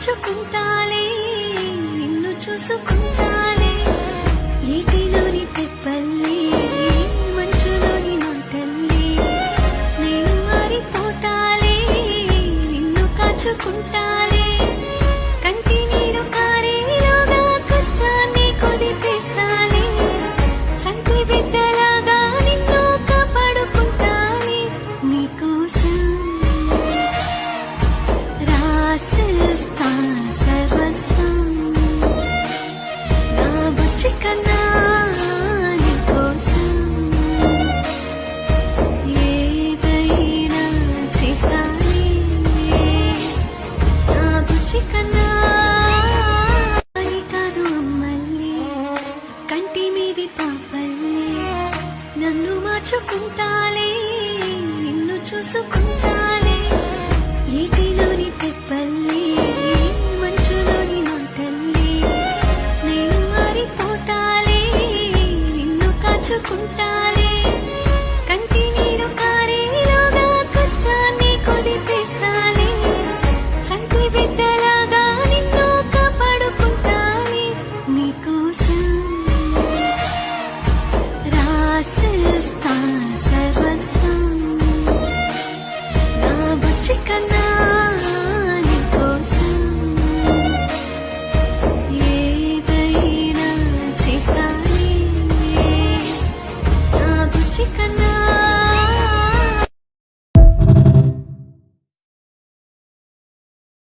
మార్చుకుంటాలే, నిన్ను చూసుకుంటాలే. ఏటిలోని తెప్పల్లే, మంచులోని మాటల్లే, నేను మారిపోతాలే, నిన్ను కాచుకుంటాలే. కంటి నీరు కారేలోగా కష్టాన్ని కొదిపేస్తాలే, చంటి బిడ్డలాగా నిన్ను కాపాడుకుంటాలే. నీకోసం రాసిస్తా సర్వస్వం, నా బుచ్చి కన్నా నీకోసం ఏదైనా చేస్తానే, నా బుచ్చి కన్నా. అని కాదు అమ్మల్లే, కంటి మీది పాపల్లే, నన్ను మార్చుకుంటాలే, నిన్ను చూసుకుంటాలే. ఏటిలోని తెప్పల్లే, మంచులోని మాటల్లే, నేను మారిపోతాలే, నిన్ను కాచుకుంటా.